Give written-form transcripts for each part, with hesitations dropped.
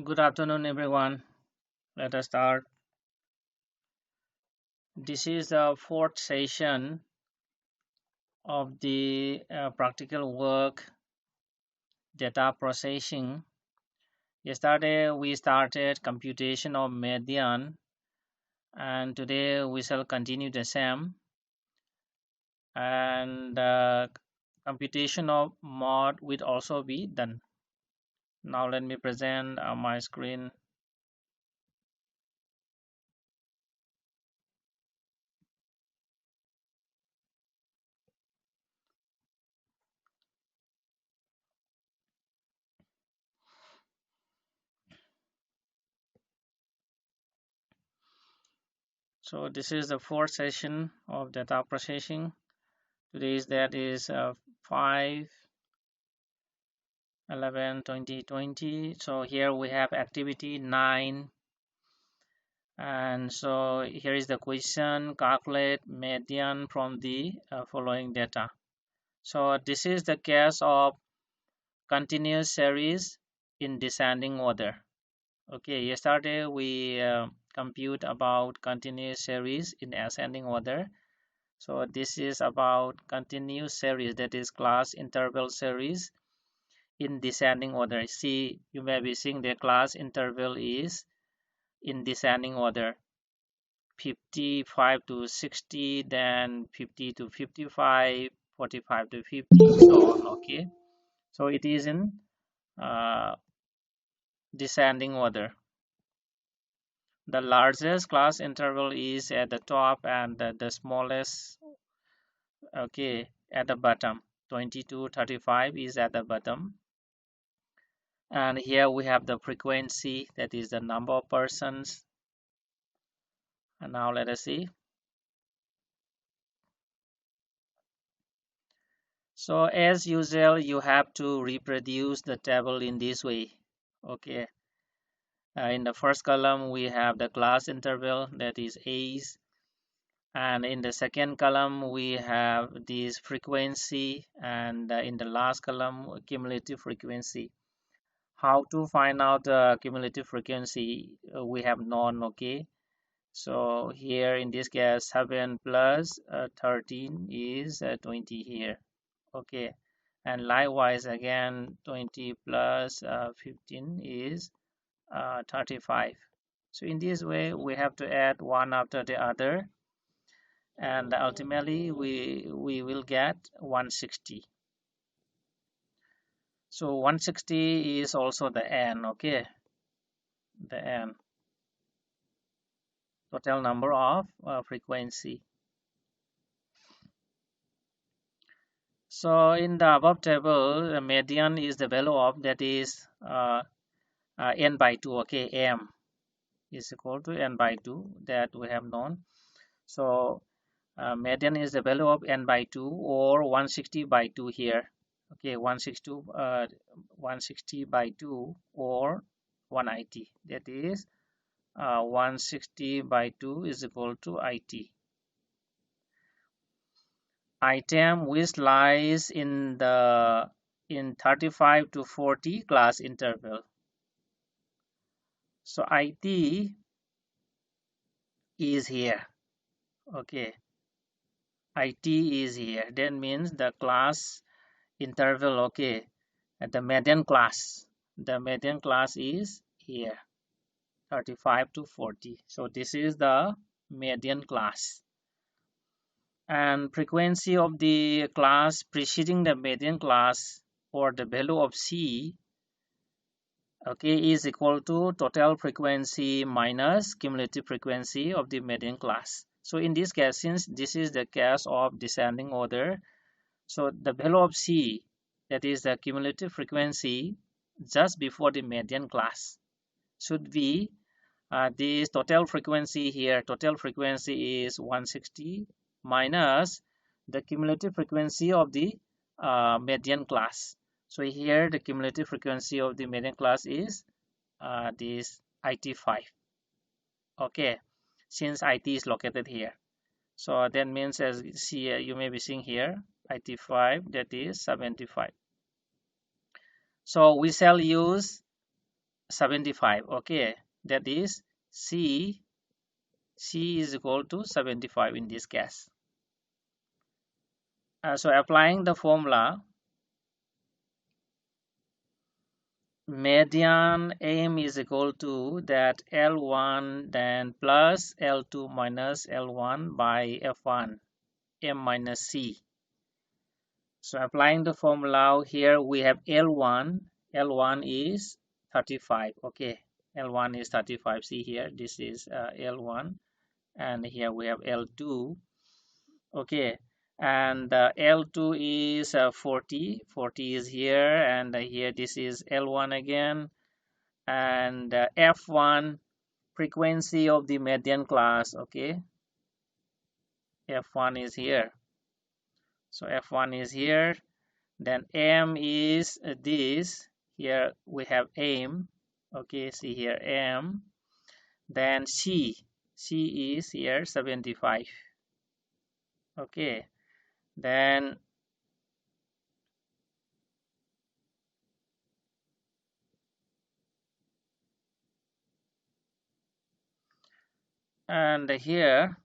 Good afternoon, everyone. Let us start. This is the fourth session of the practical work data processing. Yesterday, we started computation of median, and today we shall continue the same. And computation of mod will also be done. Now, let me present my screen. So, this is the fourth session of data processing. Today's that is 5 11 2020. So here we have activity 9, and so here is the question: calculate median from the following data. So this is the case of continuous series in descending order. Okay, yesterday we compute about continuous series in ascending order. So this is about continuous series, that is class interval series in descending order. See, you may be seeing the class interval is in descending order, 55 to 60, then 50 to 55, 45 to 50, so on. Okay, so it is in uh, descending order. The largest class interval is at the top, and the smallest, okay, at the bottom. 20 to 35 is at the bottom. And here we have the frequency, that is the number of persons. And now let us see. So as usual, you have to reproduce the table in this way. Okay. In the first column, we have the class interval, that is A's. And in the second column, we have this frequency. And in the last column, cumulative frequency. How to find out the cumulative frequency? We have known, okay. So here in this case, 7 plus 13 is 20 here. Okay, and likewise again 20 plus 15 is 35. So in this way we have to add one after the other, and ultimately we will get 160. So 160 is also the n. Okay, the n, total number of frequency. So in the above table, the median is the value of, that is n by 2. Okay, m is equal to n by 2, that we have known. So median is the value of n by 2, or 160 by 2 here. Okay, 160 by 2 or 180. That is 160 by 2 is equal to IT. Item which lies in 35 to 40 class interval. So IT is here. Okay, IT is here. That means the class interval, okay, at the median class. The median class is here, 35 to 40. So this is the median class. And frequency of the class preceding the median class, or the value of C, okay, is equal to total frequency minus cumulative frequency of the median class. So in this case, since this is the case of descending order, so the value of C, that is the cumulative frequency just before the median class, should be this total frequency here. Total frequency is 160 minus the cumulative frequency of the median class. So here the cumulative frequency of the median class is this IT5. Okay, since IT is located here. So that means, as see, you may be seeing here, IT5, that is 75. So we shall use 75. Okay, that is C is equal to 75 in this case. So applying the formula, median M is equal to that L1 then plus L2 minus L1 by F1 M minus C. So applying the formula here, we have L1 is 35. Okay, L1 is 35. See here, this is L1, and here we have L2. Okay, and L2 is 40 is here, and here this is L1 again, and F1 frequency of the median class. Okay, F1 is here, so F1 is here, then M is this, here we have M. Okay, see here M, then C is here 75. Okay, then and here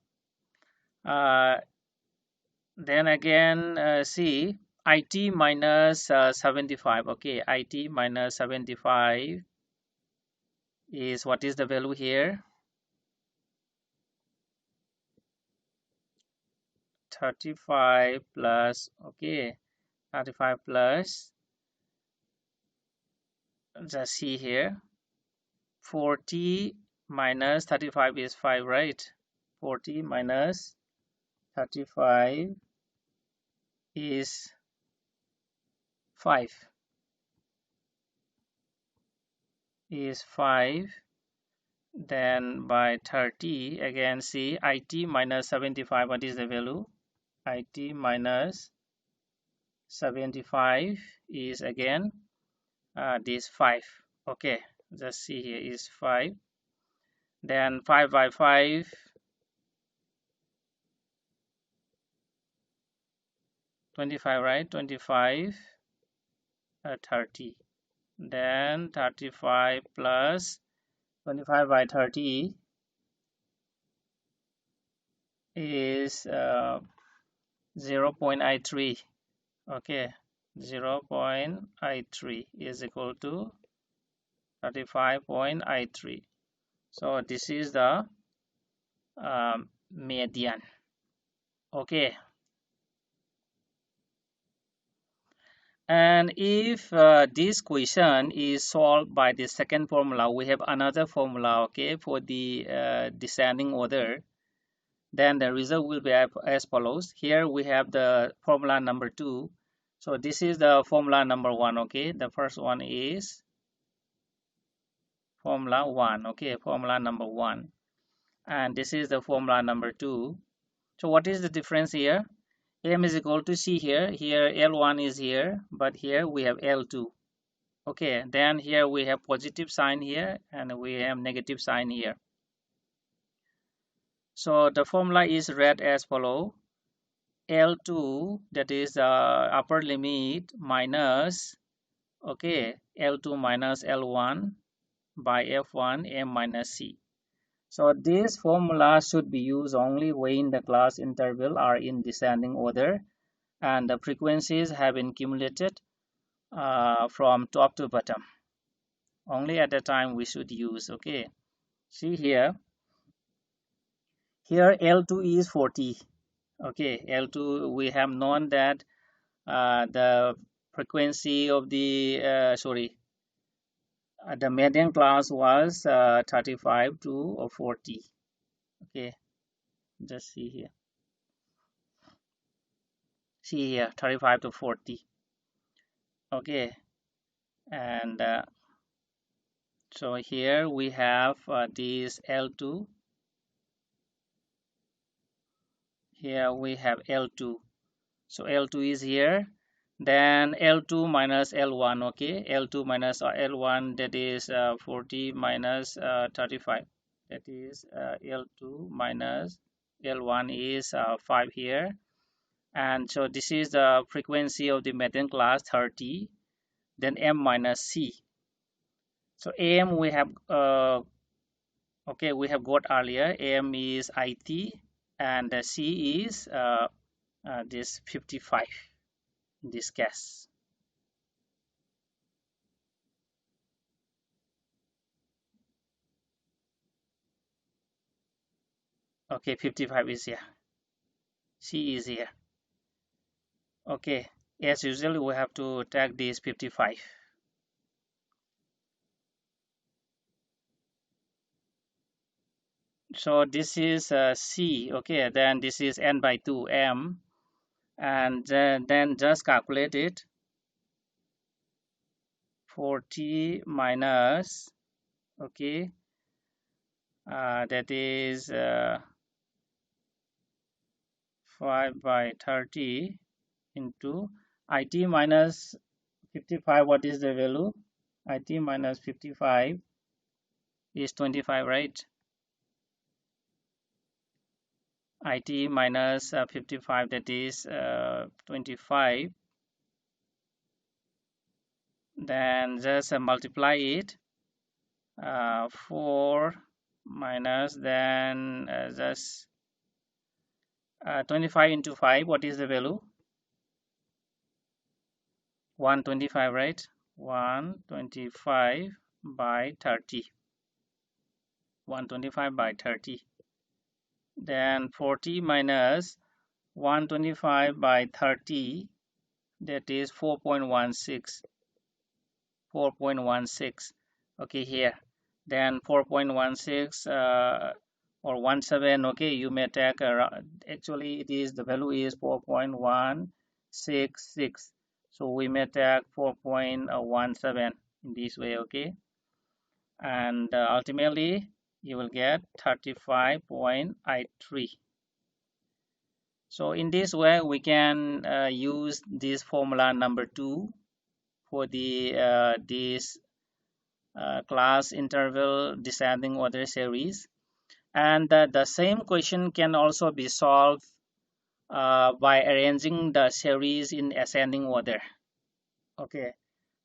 then again see IT minus 75. Okay, IT minus 75 is, what is the value here? 35 plus, okay, 35 plus, just see here, 40 minus 35 is 5, right? 40 minus 35 is 5. Then by 30, again see IT minus 75, what is the value? IT minus 75 is again this 5. Okay, just see here is 5. Then 5 by 5, 25, right? 25, 30. Then 35 plus 25 by 30 is 0.83. Okay, 0.83 is equal to 35.83. So this is the median. Okay, and if this question is solved by the second formula, we have another formula, okay, for the descending order, then the result will be as follows. Here we have the formula number 2. So this is the formula number 1. Okay, the first one is formula 1. Okay, formula number 1, and this is the formula number 2. So what is the difference here? M is equal to C here. Here L1 is here, but here we have L2. Okay, then here we have positive sign here, and we have negative sign here. So the formula is read as follow: L2, that is the upper limit, minus, okay, L2 minus L1 by F1 M minus C. So this formula should be used only when the class interval are in descending order and the frequencies have been cumulated from top to bottom. Only at the time we should use. Okay, see here L2 is 40. Okay, L2, we have known that the frequency of the the median class was 35 to 40. Okay, just see here, 35 to 40. Okay, and so here we have this L2. Here we have L2. So L2 is here. Then L2 minus L1. Okay, L2 minus L1, that is 40 minus 35. That is L2 minus L1 is 5 here. And so this is the frequency of the median class, 30. Then M minus C. So AM we have okay, we have got earlier. AM is IT and C is this 55 in this case. Okay, 55 is here. C is here. Okay, as usual, we have to tag this 55. So this is C. Okay, then this is n by 2 m, and then just calculate it. 40 minus, okay, that is 5 by 30 into IT minus 55. What is the value? IT minus 55 is 25, right? IT minus 55, that is 25. Then just multiply it. 4 minus, then just 25 into 5. What is the value? 125, right? 125 by 30. 125 by 30. Then 40 minus 125 by 30, that is 4.16. 4.16. Okay, here. Then 4.16 or 17. Okay, you may take actually it is the value is 4.166. So we may take 4.17 in this way. Okay, and ultimately you will get 35.83. So in this way we can use this formula number 2 for the this class interval descending order series, and the same question can also be solved by arranging the series in ascending order. Okay,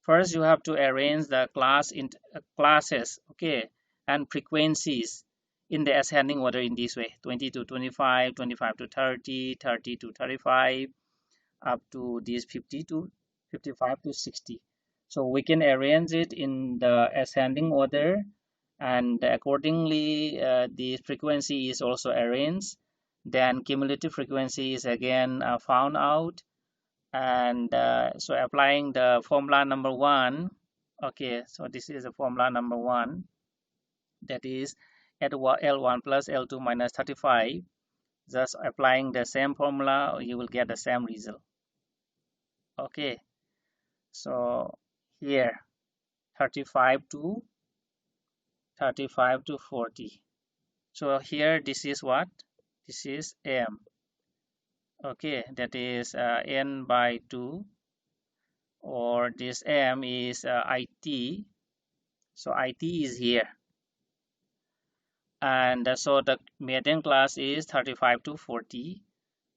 first you have to arrange the classes, okay, and frequencies in the ascending order in this way: 20 to 25, 25 to 30, 30 to 35, up to this 50 to 55 to 60. So we can arrange it in the ascending order, and accordingly the frequency is also arranged. Then cumulative frequency is again found out, and so applying the formula number 1. Okay, so this is the formula number 1, that is at L1 plus L2 minus 35. Just applying the same formula, you will get the same result. Okay, so here 35 to 40. So here this is what? This is M. Okay, that is n by 2, or this M is IT. So IT is here, and so the median class is 35 to 40,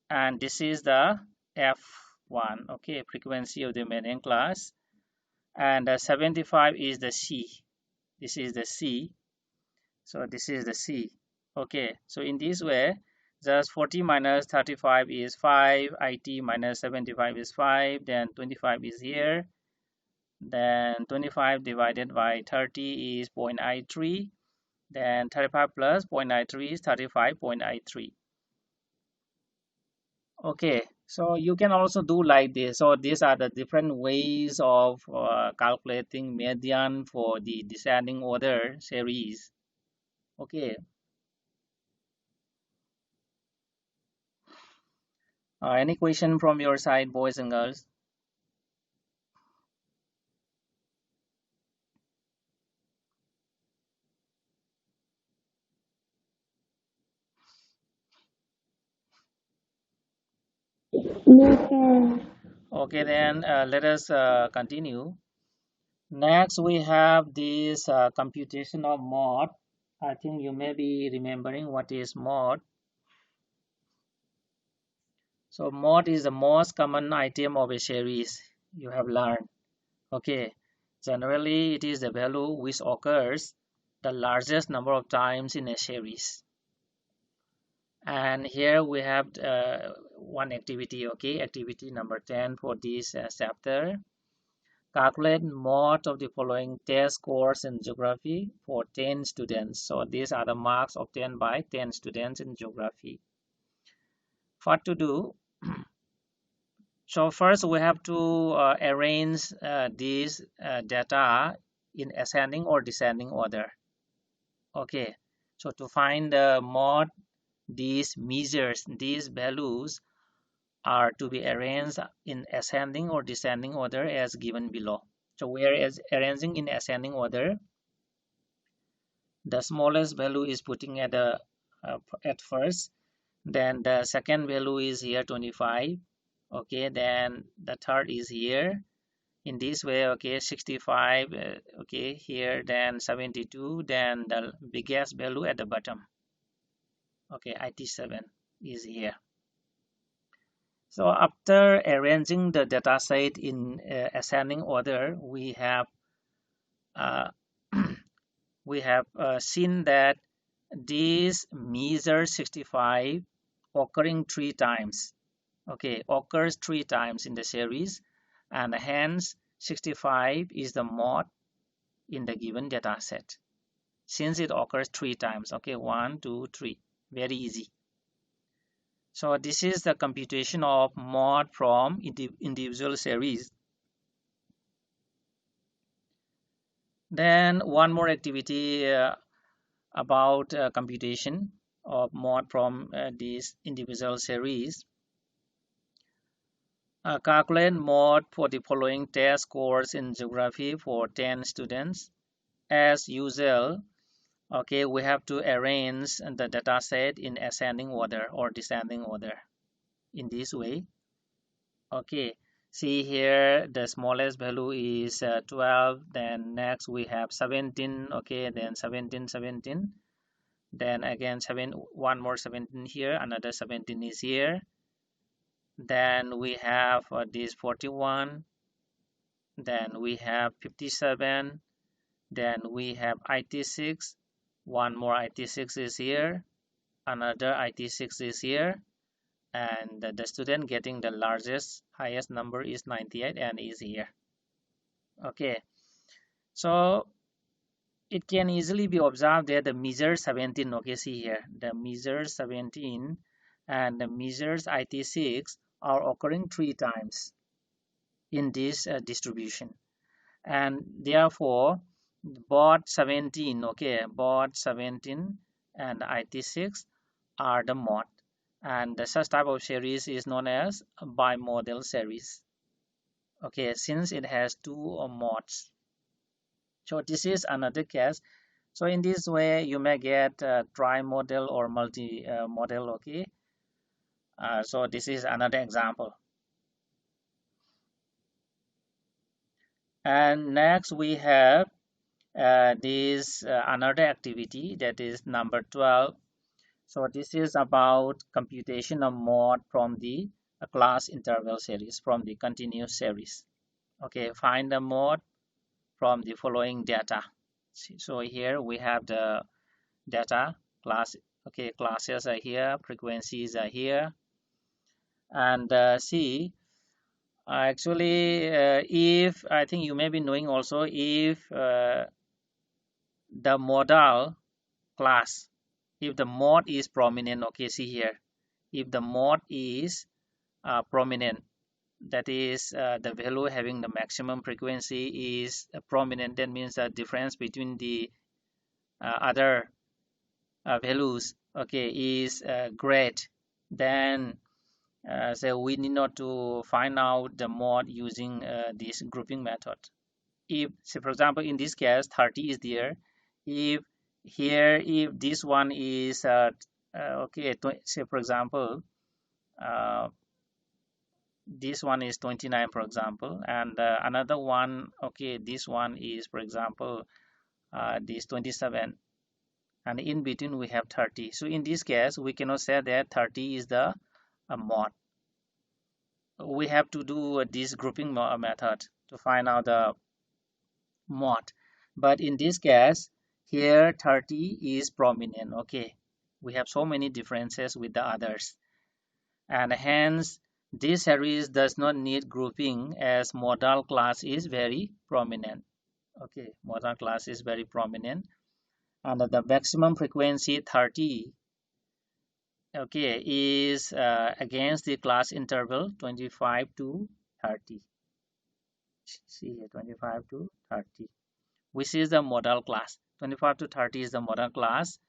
and this is the F1. Okay, frequency of the median class, and 75 is the C. This is the C. So this is the C. Okay, so in this way, just 40 minus 35 is 5, IT minus 75 is 5, then 25 is here, then 25 divided by 30 is 0.93, then 35 plus 0.93 is 35.83. Okay, so you can also do like this. So these are the different ways of calculating median for the descending order series. Okay. Any question from your side, boys and girls? No, Okay, then let us continue. Next, we have this computation of mode. I think you may be remembering what is mode. So mode is the most common item of a series you have learned. Okay, Generally, it is the value which occurs the largest number of times in a series. And here we have one activity, okay, activity number 10 for this chapter. Calculate mod of the following test scores in geography for 10 students. So these are the marks obtained by 10 students in geography. What to do? So first we have to arrange these data in ascending or descending order. Okay, so to find the mod, these measures, these values are to be arranged in ascending or descending order as given below. So we are arranging in ascending order. The smallest value is putting at the at first, then the second value is here 25. Okay, then the third is here in this way. Okay, 65. Okay, here, then 72, then the biggest value at the bottom. Okay, 87 is here. So after arranging the data set in ascending order, we have seen that this measure 65 occurring 3 times. Okay, occurs 3 times in the series, and hence 65 is the mod in the given data set. Since it occurs 3 times, okay, 1, 2, 3, very easy. So this is the computation of mod from individual series. Then one more activity about computation of mod from these individual series. Calculate mod for the following test scores in geography for 10 students. As usual, okay, we have to arrange the data set in ascending order or descending order in this way. Okay, see here the smallest value is 12, then next we have 17, okay, then 17, 17, then again one more 17 here, another 17 is here, then we have this 41, then we have 57, then we have IT6, one more IT6 is here, another IT6 is here, and the student getting the highest number is 98 and is here. Okay, so it can easily be observed that the measure 17, okay, see here, the measure 17 and the measures IT6 are occurring 3 times in this distribution, and therefore both 17, okay, both 17 and IT6 are the mod, and the such type of series is known as a bimodal series. Okay, since it has 2 mods. So this is another case. So in this way you may get tri-modal or multi-modal. Okay, so this is another example. And next we have this another activity, that is number 12. So this is about computation of mod from the class interval series, from the continuous series. Okay, find the mod from the following data. So here we have the data class. Okay, classes are here, frequencies are here, and see, actually, if I think you may be knowing also, if the modal class, if the mod is prominent, okay, see here, if the mod is prominent, that is the value having the maximum frequency is prominent, that means the difference between the other values, okay, is great, then so we need not to find out the mod using this grouping method. If, say for example, in this case 30 is there, if here, if this one is okay, say for example this one is 29, for example, and another one, okay, this one is, for example, this 27, and in between we have 30. So in this case we cannot say that 30 is the mod. We have to do this grouping method to find out the mod. But in this case, here 30 is prominent. Okay, we have so many differences with the others, and hence this series does not need grouping as modal class is very prominent. Okay, modal class is very prominent, and the maximum frequency 30, okay, is against the class interval 25 to 30. See here, 25 to 30, which is the modal class. 25 to 30 is the modal class.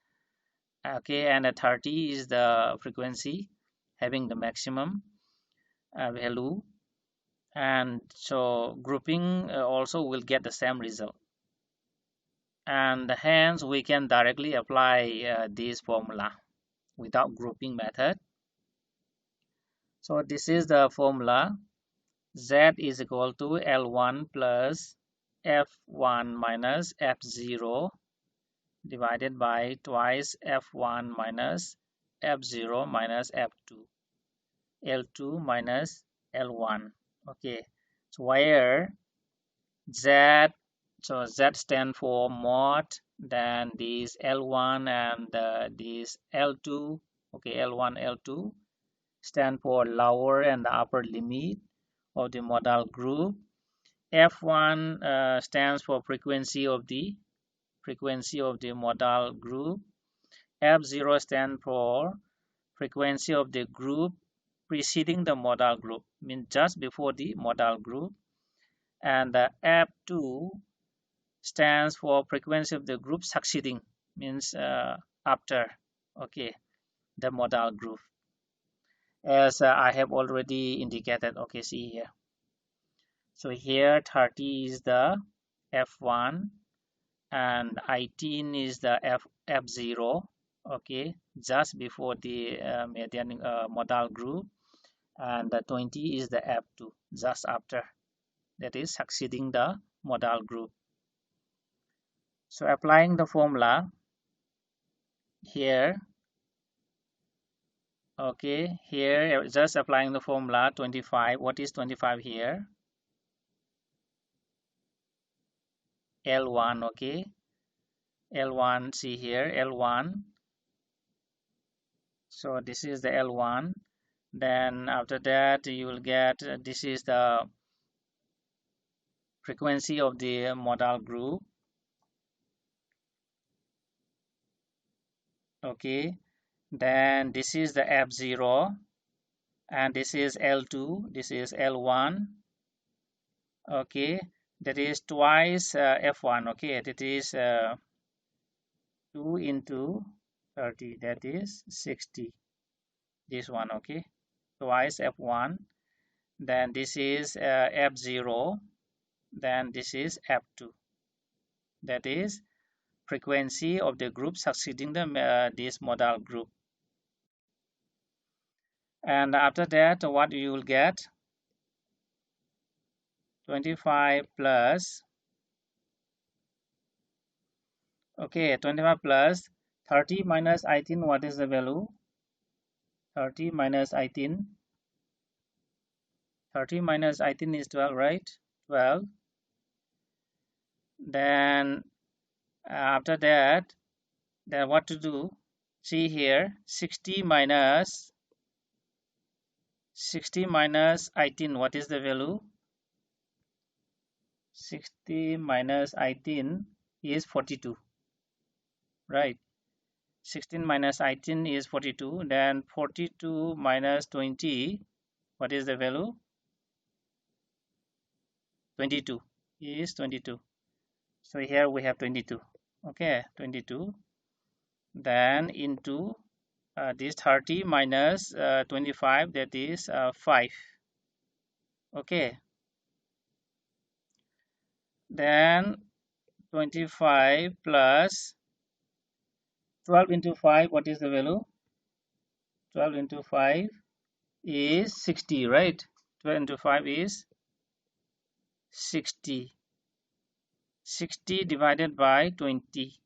Okay, and 30 is the frequency having the maximum value, and so grouping also will get the same result, and hence we can directly apply this formula without grouping method. So this is the formula: Z is equal to L1 plus F1 minus F0 divided by twice F1 minus F0 minus F2, L2 minus L1. Okay, so where Z, so Z stand for mod, then this L1 and this L2, okay, L1, L2 stand for lower and the upper limit of the modal group. F1 stands for frequency of the modal group. F0 stands for frequency of the group preceding the modal group, means just before the modal group. And the F2 stands for frequency of the group succeeding, means after, okay, the modal group, as I have already indicated. Okay, see here. So here 30 is the F1 and 18 is the F0, okay, just before the median modal group, and the 20 is the F2, just after, that is succeeding the modal group. So applying the formula here, okay, here just applying the formula 25. What is 25 here? L1, okay, L1, see here, L1. So this is the L1. Then after that you will get this is the frequency of the modal group, okay. Then this is the F0, and this is L2, this is L1, okay. That is twice F1, okay. That is 2 into 30, that is 60, this one, okay, twice F1. Then this is F0, then this is F2, that is frequency of the group succeeding the this modal group. And after that, what you will get? 25 plus, okay, 25 plus 30 minus 18. What is the value? 30 minus 18. 30 minus 18 is 12, right? 12. Then after that, then what to do? See here, 60 minus 18. What is the value? 60 minus 18 is 42, right? 16 minus 18 is 42. Then 42 minus 20, what is the value? 22 is 22. So here we have 22, okay, 22. Then into this 30 minus 25, that is 5, okay. Then 25 plus 12 into 5, what is the value? 12 into 5 is 60, right? 12 into 5 is 60. 60 divided by 20.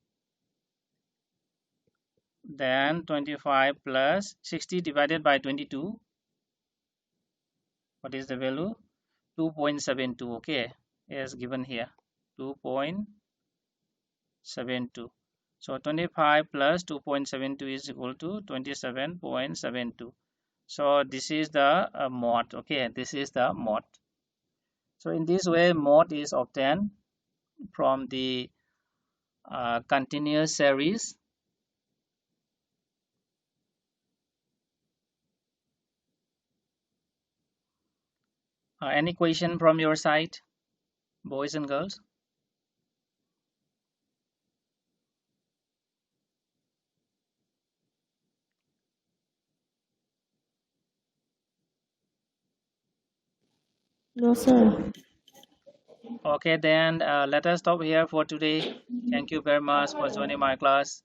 Then 25 plus 60 divided by 22. What is the value? 2.72, okay, as given here. 2.72. So 25 plus 2.72 is equal to 27.72. So this is the mode. Okay, this is the mode. So in this way, mode is obtained from the continuous series. Any question from your side, boys and girls? No, sir. Okay, then let us stop here for today. Thank you very much for joining my class.